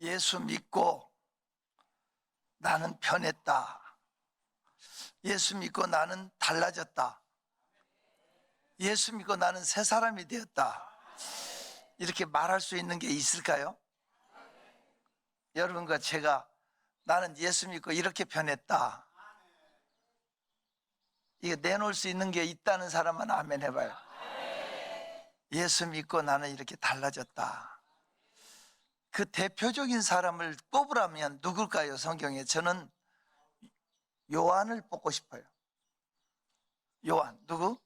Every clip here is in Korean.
예수 믿고 나는 변했다. 예수 믿고 나는 달라졌다. 예수 믿고 나는 새 사람이 되었다. 이렇게 말할 수 있는 게 있을까요? 여러분과 제가 나는 예수 믿고 이렇게 변했다. 이거 내놓을 수 있는 게 있다는 사람만 아멘 해봐요. 예수 믿고 나는 이렇게 달라졌다. 그 대표적인 사람을 뽑으라면 누굴까요? 성경에 저는 요한을 뽑고 싶어요. 요한 누구?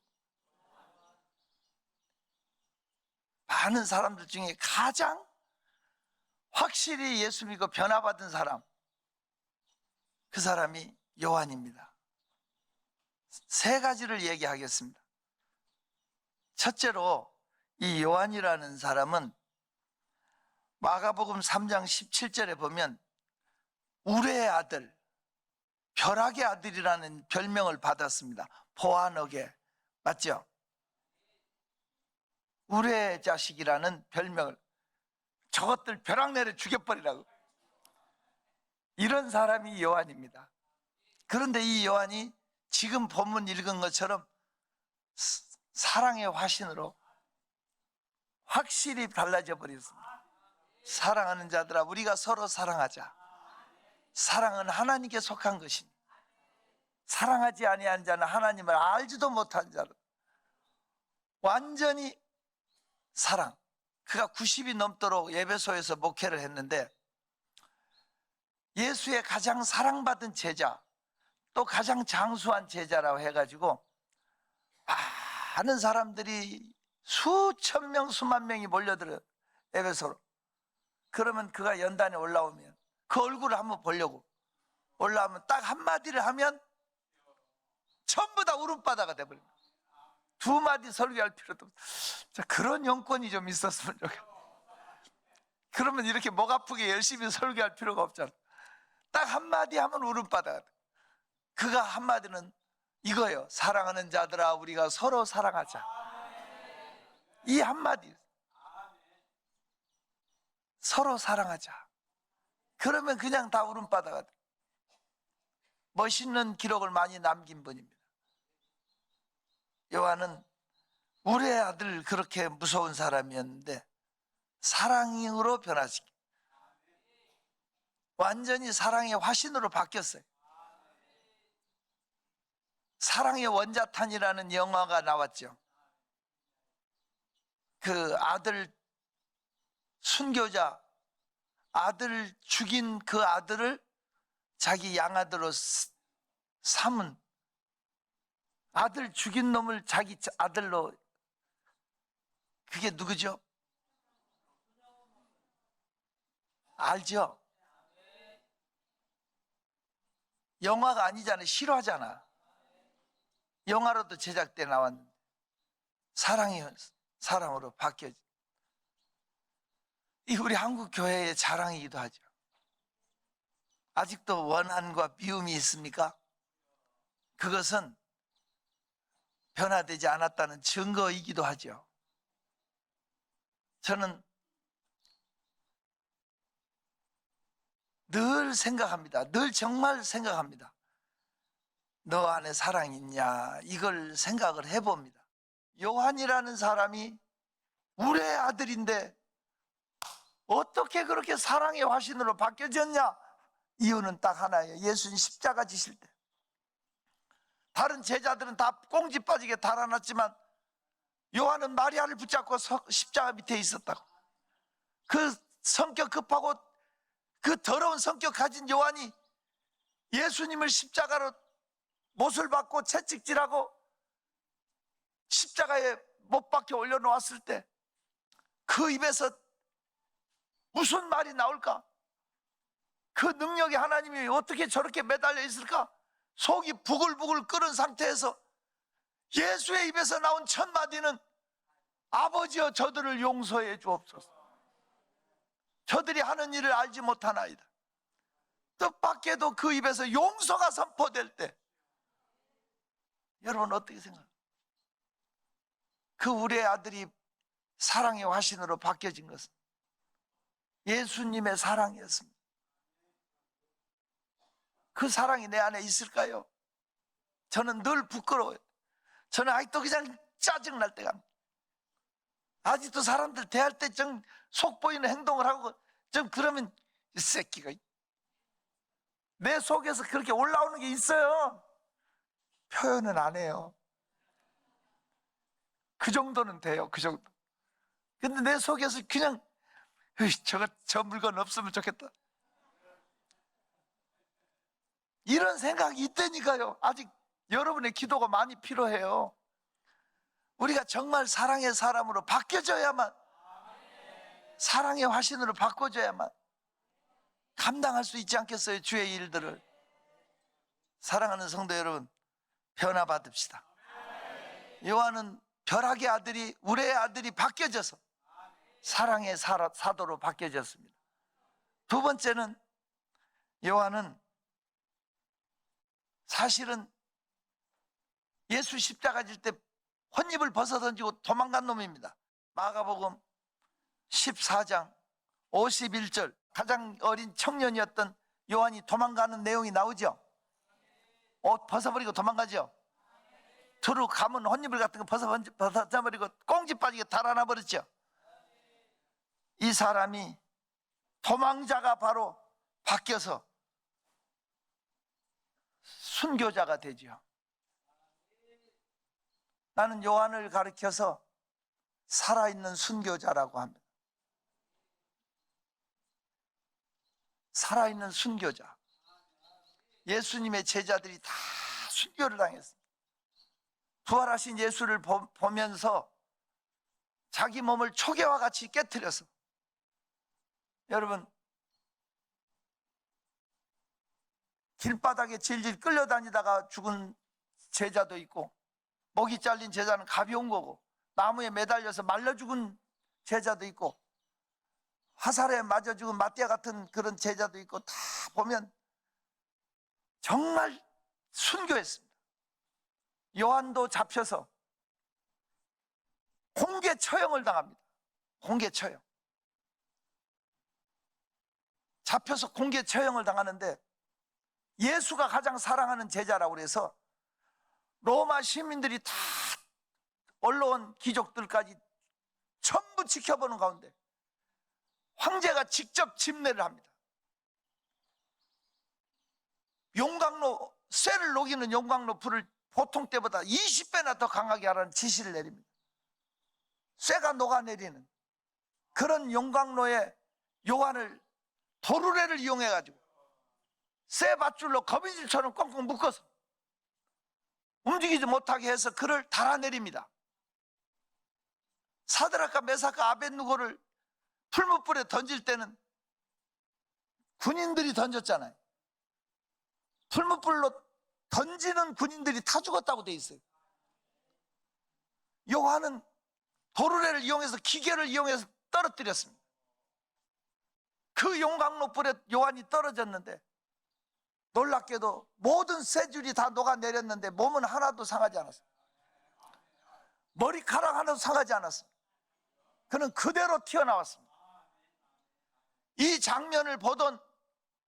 많은 사람들 중에 가장 확실히 예수 믿고 변화받은 사람, 그 사람이 요한입니다. 세 가지를 얘기하겠습니다. 첫째로 이 요한이라는 사람은 마가복음 3장 17절에 보면 우레의 아들, 벼락의 아들이라는 별명을 받았습니다. 보아너게 맞죠? 우레의 자식이라는 별명을, 저것들 벼락 내려 죽여버리라고, 이런 사람이 요한입니다. 그런데 이 요한이 지금 본문 읽은 것처럼 사랑의 화신으로 확실히 달라져 버렸습니다. 사랑하는 자들아, 우리가 서로 사랑하자. 사랑은 하나님께 속한 것이니 사랑하지 아니한 자는 하나님을 알지도 못한 자로. 완전히 사랑. 그가 90이 넘도록 에베소에서 목회를 했는데 예수의 가장 사랑받은 제자, 또 가장 장수한 제자라고 해가지고 많은 사람들이 수천 명 수만 명이 몰려들어요, 에베소로. 그러면 그가 연단에 올라오면 그 얼굴을 한번 보려고 올라오면 딱 한마디를 하면 전부 다 울음바다가 돼버립니다. 두 마디 설교할 필요도 없어. 그런 영권이 좀 있었으면 좋겠어요. 그러면 이렇게 목 아프게 열심히 설교할 필요가 없잖아. 딱 한마디 하면 울음바다가 돼. 그가 한마디는 이거예요. 사랑하는 자들아, 우리가 서로 사랑하자. 이 한마디, 서로 사랑하자. 그러면 그냥 다 울음바다가 돼. 멋있는 기록을 많이 남긴 분입니다. 요한은 우리의 아들, 그렇게 무서운 사람이었는데 사랑으로 변화시켜 완전히 사랑의 화신으로 바뀌었어요. 사랑의 원자탄이라는 영화가 나왔죠. 그 아들, 순교자 아들 죽인 그 아들을 자기 양아들로 삼은, 아들 죽인 놈을 자기 아들로, 그게 누구죠? 알죠? 영화가 아니잖아요. 실화잖아. 영화로도 제작돼 나왔는데 사랑이 사랑으로 바뀌어져. 이 우리 한국 교회의 자랑이기도 하죠. 아직도 원한과 미움이 있습니까? 그것은 변화되지 않았다는 증거이기도 하죠. 저는 늘 생각합니다. 늘 정말 생각합니다. 너 안에 사랑이 있냐, 이걸 생각을 해봅니다. 요한이라는 사람이 우리의 아들인데 어떻게 그렇게 사랑의 화신으로 바뀌어졌냐? 이유는 딱 하나예요. 예수님 십자가 지실 때 다른 제자들은 다 꽁지 빠지게 달아났지만 요한은 마리아를 붙잡고 십자가 밑에 있었다고. 그 성격 급하고 그 더러운 성격 가진 요한이 예수님을 십자가로 못을 받고 채찍질하고 십자가에 못 박혀 올려놓았을 때 그 입에서 무슨 말이 나올까? 그 능력의 하나님이 어떻게 저렇게 매달려 있을까? 속이 부글부글 끓은 상태에서 예수의 입에서 나온 첫 마디는 아버지여, 저들을 용서해 주옵소서. 저들이 하는 일을 알지 못하나이다. 뜻밖에도 그 입에서 용서가 선포될 때 여러분 어떻게 생각해요? 그 우리의 아들이 사랑의 화신으로 바뀌어진 것은 예수님의 사랑이었습니다. 그 사랑이 내 안에 있을까요? 저는 늘 부끄러워요. 저는 아직도 그냥 짜증날 때가 합니다. 아직도 사람들 대할 때 좀 속 보이는 행동을 하고 좀 그러면 이 새끼가 내 속에서 그렇게 올라오는 게 있어요. 표현은 안 해요. 그 정도는 돼요. 그 정도. 근데 내 속에서 그냥 저 물건 없으면 좋겠다, 이런 생각이 있다니까요. 아직 여러분의 기도가 많이 필요해요. 우리가 정말 사랑의 사람으로 바뀌어져야만, 사랑의 화신으로 바꿔줘야만 감당할 수 있지 않겠어요? 주의 일들을. 사랑하는 성도 여러분, 변화받읍시다. 요한은 벼락의 아들이, 우레의 아들이 바뀌어져서 사랑의 사도로 바뀌어졌습니다. 두 번째는, 요한은 사실은 예수 십자가 질 때 혼입을 벗어던지고 도망간 놈입니다. 마가복음 14장 51절, 가장 어린 청년이었던 요한이 도망가는 내용이 나오죠. 옷 벗어버리고 도망가죠. 두루 감은 혼입을 같은 거 벗어버리고 꽁지 빠지게 달아나 버렸죠. 이 사람이, 도망자가 바로 바뀌어서 순교자가 되죠. 나는 요한을 가리켜서 살아있는 순교자라고 합니다. 살아있는 순교자. 예수님의 제자들이 다 순교를 당했습니다. 부활하신 예수를 보면서 자기 몸을 초계와 같이 깨트려서, 여러분, 길바닥에 질질 끌려다니다가 죽은 제자도 있고, 목이 잘린 제자는 가벼운 거고, 나무에 매달려서 말려 죽은 제자도 있고, 화살에 맞아 죽은 마띠아 같은 그런 제자도 있고, 다 보면 정말 순교했습니다. 요한도 잡혀서 공개 처형을 당합니다. 공개 처형. 잡혀서 공개 처형을 당하는데, 예수가 가장 사랑하는 제자라고 그래서 로마 시민들이 다 올라온 귀족들까지 전부 지켜보는 가운데 황제가 직접 집례를 합니다. 용광로, 쇠를 녹이는 용광로 불을 보통 때보다 20배나 더 강하게 하라는 지시를 내립니다. 쇠가 녹아내리는 그런 용광로에 요한을, 도르래를 이용해가지고 쇠 밧줄로 거미줄처럼 꽁꽁 묶어서 움직이지 못하게 해서 그를 달아내립니다. 사드락과 메삭과 아벳누고를 풀무불에 던질 때는 군인들이 던졌잖아요. 풀무불로 던지는 군인들이 다 죽었다고 돼 있어요. 요한은 도르래를 이용해서, 기계를 이용해서 떨어뜨렸습니다. 그 용광로 불에 요한이 떨어졌는데, 놀랍게도 모든 쇠줄이 다 녹아내렸는데 몸은 하나도 상하지 않았어요. 머리카락 하나도 상하지 않았어요. 그는 그대로 튀어나왔습니다. 이 장면을 보던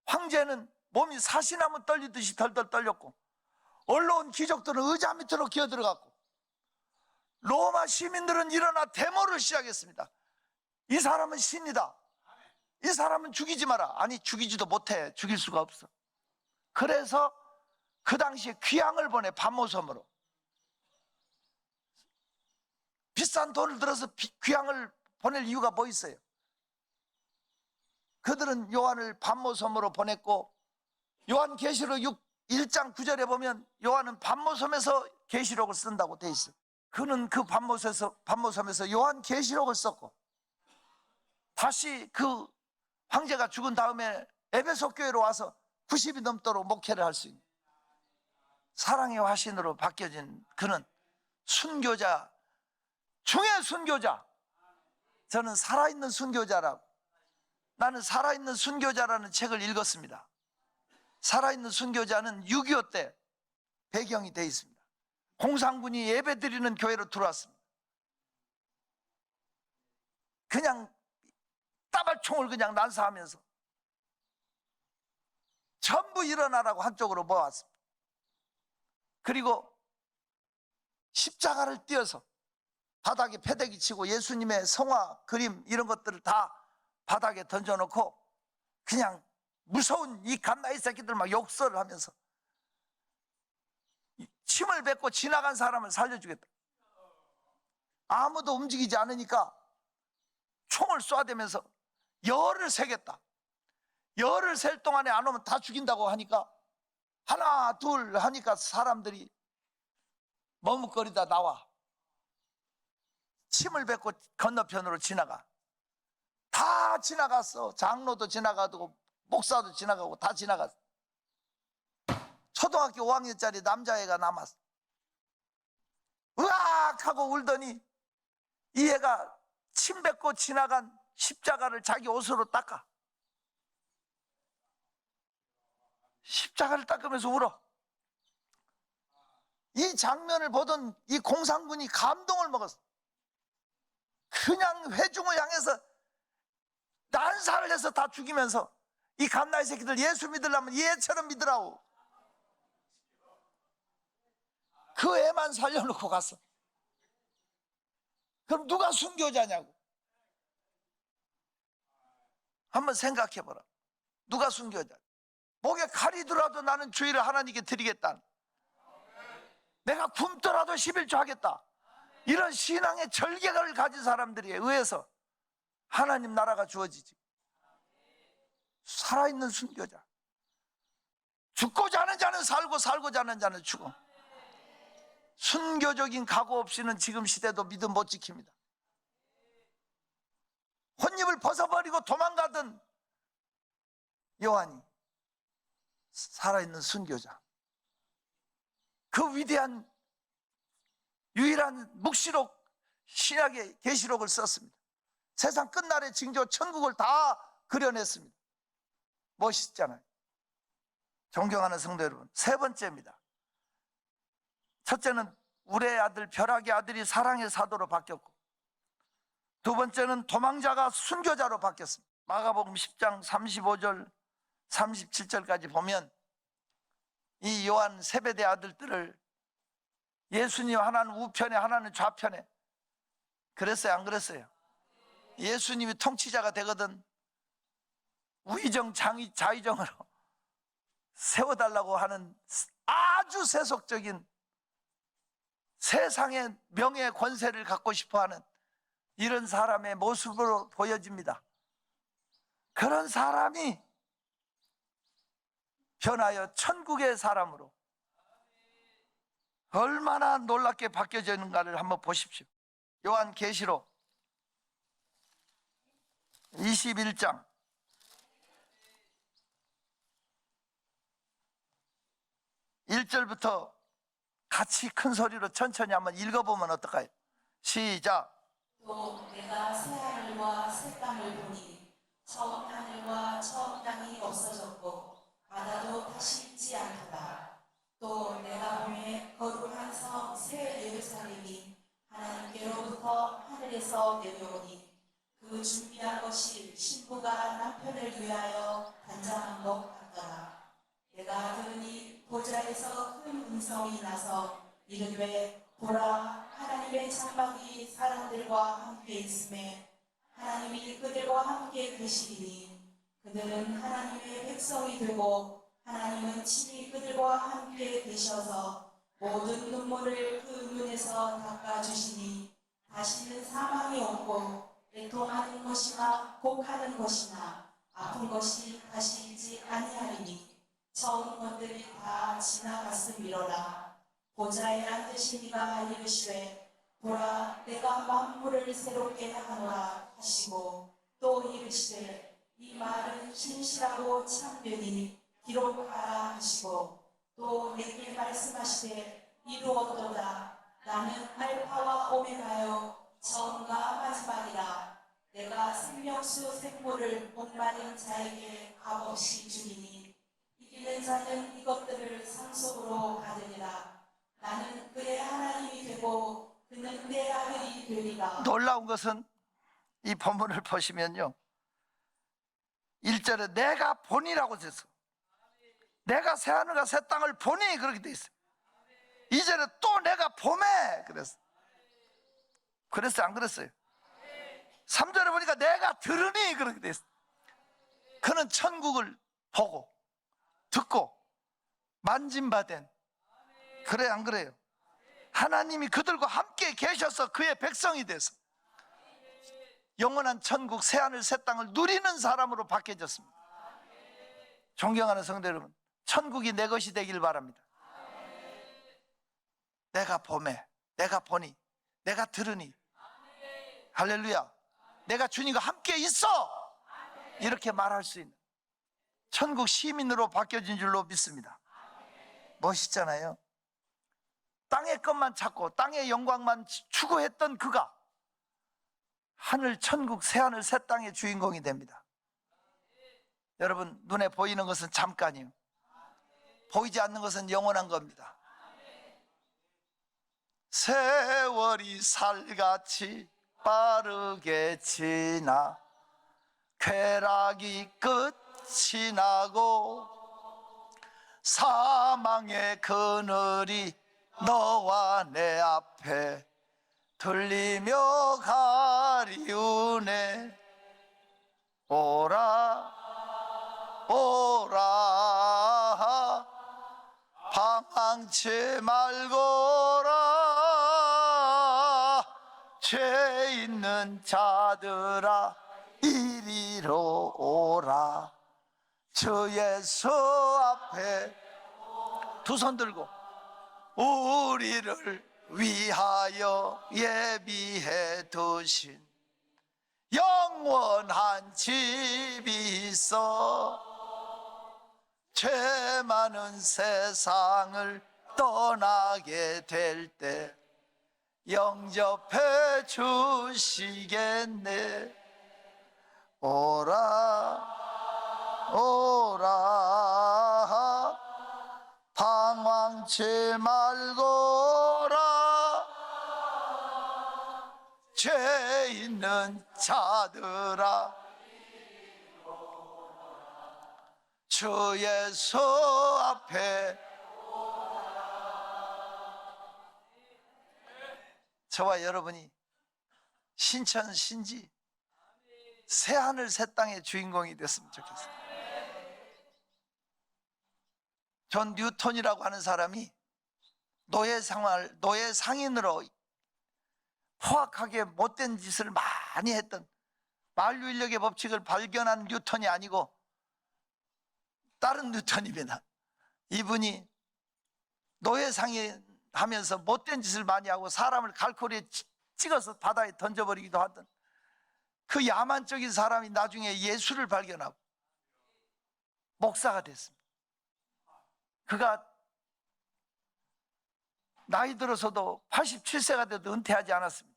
황제는 몸이 사시나무 떨리듯이 덜덜 떨렸고, 올라온 귀족들은 의자 밑으로 기어들어갔고, 로마 시민들은 일어나 데모를 시작했습니다. 이 사람은 신이다. 이 사람은 죽이지 마라. 아니, 죽이지도 못해. 죽일 수가 없어. 그래서 그 당시에 귀양을 보내, 밤모섬으로. 비싼 돈을 들어서 귀양을 보낼 이유가 뭐 있어요? 그들은 요한을 밤모섬으로 보냈고, 요한계시록 1장 9절에 보면 요한은 밤모섬에서 계시록을 쓴다고 돼 있어요. 그는 그 밤모섬에서 요한계시록을 썼고, 다시 그 황제가 죽은 다음에 에베소 교회로 와서 90이 넘도록 목회를 할 수 있는 사랑의 화신으로 바뀌어진 그는 순교자 중에 순교자. 저는 살아있는 순교자라고, 나는 살아있는 순교자라는 책을 읽었습니다. 살아있는 순교자는 6.25 때 배경이 되어 있습니다. 공산군이 예배드리는 교회로 들어왔습니다. 그냥 따발총을 그냥 난사하면서 전부 일어나라고 한쪽으로 모았습니다. 그리고 십자가를 띄어서 바닥에 패대기 치고 예수님의 성화 그림 이런 것들을 다 바닥에 던져놓고 그냥 무서운 이 갓나이 새끼들 막 욕설을 하면서 침을 뱉고 지나간 사람을 살려주겠다. 아무도 움직이지 않으니까 총을 쏴대면서 열을 세겠다. 열을 셀 동안에 안 오면 다 죽인다고 하니까 하나 둘 하니까 사람들이 머뭇거리다 나와 침을 뱉고 건너편으로 지나가. 다 지나갔어. 장로도 지나가고 목사도 지나가고 다 지나갔어. 초등학교 5학년짜리 남자애가 남았어. 으악 하고 울더니 이 애가 침 뱉고 지나간 십자가를 자기 옷으로 닦아. 십자가를 닦으면서 울어. 이 장면을 보던 이 공산군이 감동을 먹었어. 그냥 회중을 향해서 난사를 해서 다 죽이면서 이 갓나이 새끼들 예수 믿으려면 얘처럼 믿으라고. 그 애만 살려놓고 갔어. 그럼 누가 순교자냐고. 한번 생각해보라. 누가 순교자? 목에 칼이 들어도 나는 주의를 하나님께 드리겠다. 내가 굶더라도 11조 하겠다. 이런 신앙의 절개를 가진 사람들에 의해서 하나님 나라가 주어지지. 살아있는 순교자. 죽고자 하는 자는 살고 살고자 하는 자는 죽어. 순교적인 각오 없이는 지금 시대도 믿음 못 지킵니다. 혼입을 벗어버리고 도망가던 요한이 살아있는 순교자. 그 위대한 유일한 묵시록 신약의 계시록을 썼습니다. 세상 끝날의 징조 천국을 다 그려냈습니다. 멋있잖아요. 존경하는 성도 여러분, 세 번째입니다. 첫째는 우리의 아들 벼락의 아들이 사랑의 사도로 바뀌었고, 두 번째는 도망자가 순교자로 바뀌었습니다. 마가복음 10장 35절 37절까지 보면 이 요한 세베대 아들들을 예수님 하나는 우편에 하나는 좌편에, 그랬어요 안 그랬어요? 예수님이 통치자가 되거든 우의정 자의정으로 세워달라고 하는 아주 세속적인 세상의 명예 권세를 갖고 싶어하는 이런 사람의 모습으로 보여집니다. 그런 사람이 변하여 천국의 사람으로 얼마나 놀랍게 바뀌어지는가를 한번 보십시오. 요한계시록 21장 1절부터 같이 큰 소리로 천천히 한번 읽어보면 어떨까요? 시작. 또 내가 새하늘과 새 땅을 보니 처음 하늘과 처음 땅이 없어졌고 바다도 다시 있지 않도다. 또 내가 보매 거룩한 성 새 예루살렘이 하나님께로부터 하늘에서 내려오니 그 준비한 것이 신부가 남편을 위하여 단장한 것 같더라. 내가 들으니 보좌에서 큰 음성이 나서 이르되 보라, 하나님의 장막이 사람들과 함께 있음에 하나님이 그들과 함께 계시리니 그들은 하나님의 백성이 되고 하나님은 친히 그들과 함께 계셔서 모든 눈물을 그 눈에서 닦아주시니 다시는 사망이 없고 애통하는 것이나 곡하는 것이나 아픈 것이 다시 있지 아니하리니 처음 것들이 다 지나갔음이로라. 보좌에 앉으신 이가 이르시되 보라, 내가 만물을 새롭게 하노라 하시고 또 이르시되 이 말은 신실하고 참되니 기록하라 하시고 또 내게 말씀하시되 이루었도다. 나는 알파와 오메가요 처음과 마지막이라. 내가 생명수 생물을 목마른 자에게 값없이 주리니 이기는 자는 이것들을 상속으로 받으리라. 나는 그의 하나님이 되고 그는 내 아들이 되리라. 놀라운 것은 이 본문을 보시면요, 1절에 내가 보니라고 했어. 내가 새하늘과 새 땅을 보니 그렇게 돼 있어요. 2절에 또 내가 보매 그랬어. 그랬어요 안 그랬어요? 3절에 보니까 내가 들으니 그렇게 돼 있어. 그는 천국을 보고 듣고 만짐받은, 그래 안 그래요? 하나님이 그들과 함께 계셔서 그의 백성이 돼서 영원한 천국 새하늘 새 땅을 누리는 사람으로 바뀌어졌습니다. 존경하는 성도 여러분, 천국이 내 것이 되길 바랍니다. 내가 보매, 내가 보니, 내가 들으니, 할렐루야, 내가 주님과 함께 있어, 이렇게 말할 수 있는 천국 시민으로 바뀌어진 줄로 믿습니다. 멋있잖아요. 땅의 것만 찾고 땅의 영광만 추구했던 그가 하늘 천국 새하늘 새 땅의 주인공이 됩니다. 여러분, 눈에 보이는 것은 잠깐이요, 보이지 않는 것은 영원한 겁니다. 세월이 살같이 빠르게 지나 쾌락이 끝이 나고 사망의 그늘이 너와 내 앞에 들리며 가리우네. 오라 오라 방황치 말거라. 죄 있는 자들아 이리로 오라. 주 예수 앞에 두 손 들고 우리를 위하여 예비해 두신 영원한 집이 있어. 죄 많은 세상을 떠나게 될 때 영접해 주시겠네. 오라 오라 방황치 말거라. 죄 있는 자들아 주 예수 앞에. 저와 여러분이 신천 신지 새하늘 새 땅의 주인공이 됐으면 좋겠어요. 존 뉴턴이라고 하는 사람이 노예 상인으로 포악하게 못된 짓을 많이 했던, 만유인력의 법칙을 발견한 뉴턴이 아니고 다른 뉴턴입니다. 이분이 노예 상인하면서 못된 짓을 많이 하고 사람을 갈고리에 찍어서 바다에 던져버리기도 하던 그 야만적인 사람이 나중에 예수를 발견하고 목사가 됐습니다. 그가 나이 들어서도 87세가 돼도 은퇴하지 않았습니다.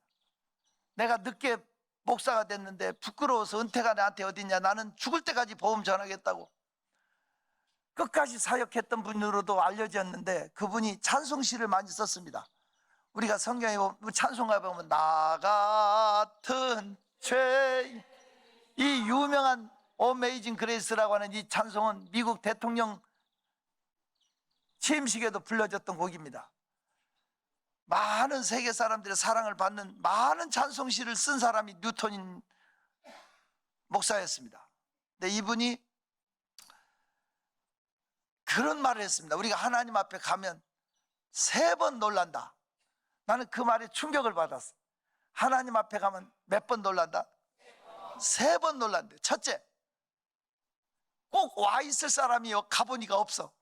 내가 늦게 목사가 됐는데 부끄러워서 은퇴가 나한테 어딨냐, 나는 죽을 때까지 복음 전하겠다고 끝까지 사역했던 분으로도 알려졌는데, 그분이 찬송시를 많이 썼습니다. 우리가 성경에 보면, 찬송가에 보면 나 같은 죄, 이 유명한 어메이징 그레이스라고 하는 이 찬송은 미국 대통령 취임식에도 불려졌던 곡입니다. 많은 세계 사람들의 사랑을 받는 많은 찬송시를 쓴 사람이 뉴턴인 목사였습니다. 근데 이분이 그런 말을 했습니다. 우리가 하나님 앞에 가면 3번 놀란다. 나는 그 말에 충격을 받았어. 하나님 앞에 가면 몇 번 놀란다? 3번 놀란대. 첫째, 꼭 와 있을 사람이요, 가보니까 없어.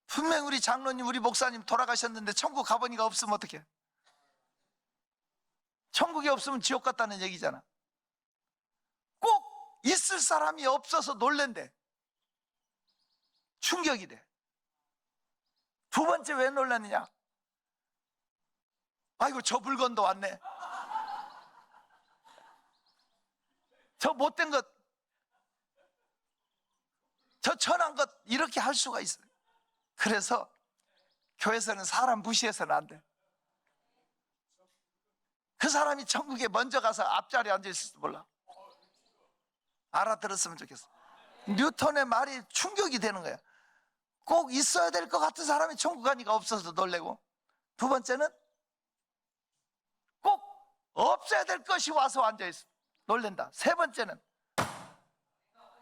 분명 우리 장로님, 우리 목사님 돌아가셨는데 천국 가보니까 없으면 어떡해? 천국이 없으면 지옥 같다는 얘기잖아. 꼭 있을 사람이 없어서 놀랜대. 충격이 돼. 두 번째 왜 놀랐느냐? 아이고, 저 물건도 왔네. 저 못된 것, 저 천한 것, 이렇게 할 수가 있어요. 그래서 교회에서는 사람 무시해서는 안 돼. 그 사람이 천국에 먼저 가서 앞자리에 앉아 있을지도 몰라. 알아들었으면 좋겠어. 뉴턴의 말이 충격이 되는 거야. 꼭 있어야 될 것 같은 사람이 천국 가니까 없어서 놀래고, 두 번째는 꼭 없어야 될 것이 와서 앉아있어 놀랜다. 세 번째는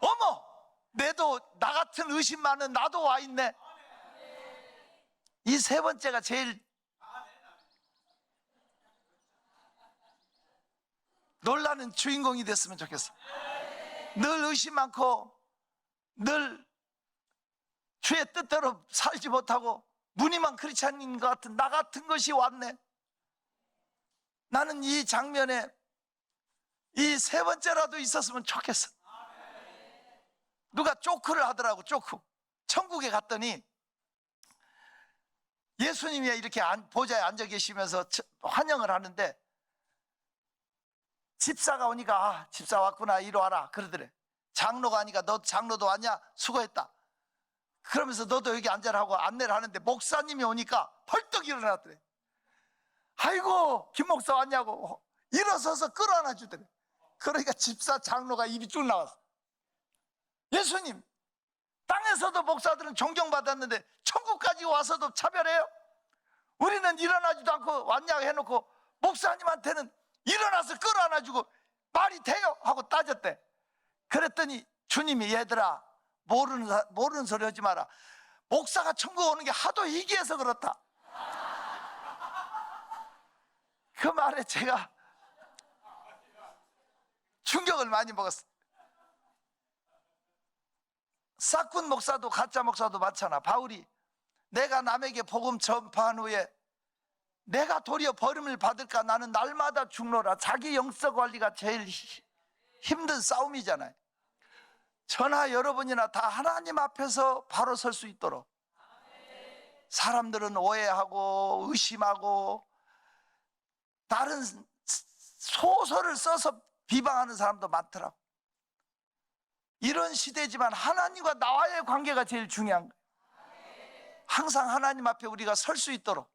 어머, 내도 나 같은 의심 많은 나도 와 있네. 이 세 번째가 제일 놀라는 주인공이 됐으면 좋겠어. 늘 의심 많고 늘 주의 뜻대로 살지 못하고 무늬만 크리스찬인 것 같은 나 같은 것이 왔네. 나는 이 장면에 이 세 번째라도 있었으면 좋겠어. 누가 쪼크를 하더라고. 쪼크. 천국에 갔더니 예수님이 이렇게 보좌에 앉아 계시면서 환영을 하는데, 집사가 오니까 집사 왔구나, 이리 와라 그러더래. 장로가 하니까 너 장로도 왔냐? 수고했다. 그러면서 너도 여기 앉아라고 안내를 하는데, 목사님이 오니까 벌떡 일어났더래. 아이고, 김 목사 왔냐고 일어서서 끌어안아 주더래. 그러니까 집사 장로가 입이 쭉 나왔어. 예수님, 땅에서도 목사들은 존경받았는데 천국까지 와서도 차별해요? 우리는 일어나지도 않고 왔냐고 해놓고 목사님한테는 일어나서 끌어안아주고 말이 돼요? 하고 따졌대. 그랬더니 주님이, 얘들아, 모르는 소리 하지 마라. 목사가 천국 오는 게 하도 희귀해서 그렇다. 그 말에 제가 충격을 많이 먹었어. 싹군 목사도 가짜 목사도 많잖아. 바울이 내가 남에게 복음 전파한 후에 내가 도리어 버림을 받을까, 나는 날마다 죽노라. 자기 영성 관리가 제일 힘든 싸움이잖아요. 저나 여러분이나 다 하나님 앞에서 바로 설 수 있도록. 사람들은 오해하고 의심하고 다른 소설을 써서 비방하는 사람도 많더라고. 이런 시대지만 하나님과 나와의 관계가 제일 중요한 거예요. 항상 하나님 앞에 우리가 설 수 있도록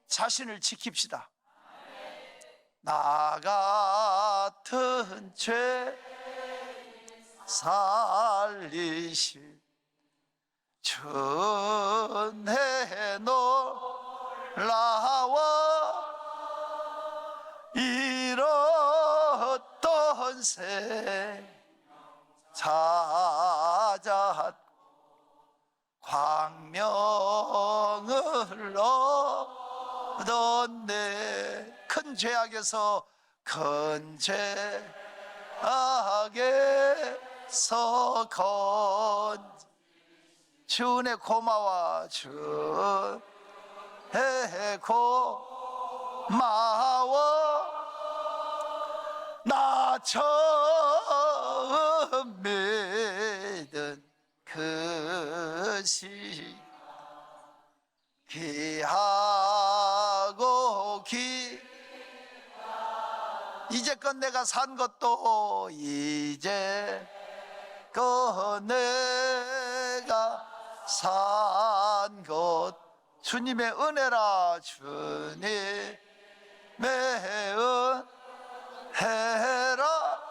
자신을 지킵시다. 나 같은 죄 살리실 주의 놀라워 잃었던 새 찾아 광명을 얻었네. 큰 죄악에서 큰 죄악에서 건 주의 고마워. 주의 고마워. 나 처음 믿은 그시 귀하고 이제껏 내가 산 것도 이제껏 내가 산 것 주님의 은혜라. 주님의 은혜라.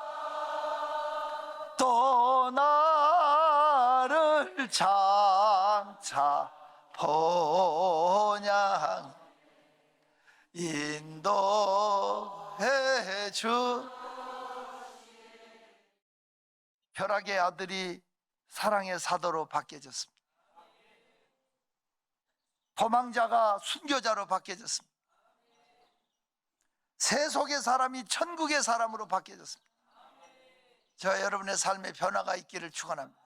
또 나를 장차 본향 인도해 주. 벼락의 아들이 사랑의 사도로 바뀌어졌습니다. 도망자가 순교자로 바뀌어졌습니다. 세속의 사람이 천국의 사람으로 바뀌어졌습니다. 저 여러분의 삶에 변화가 있기를 축원합니다.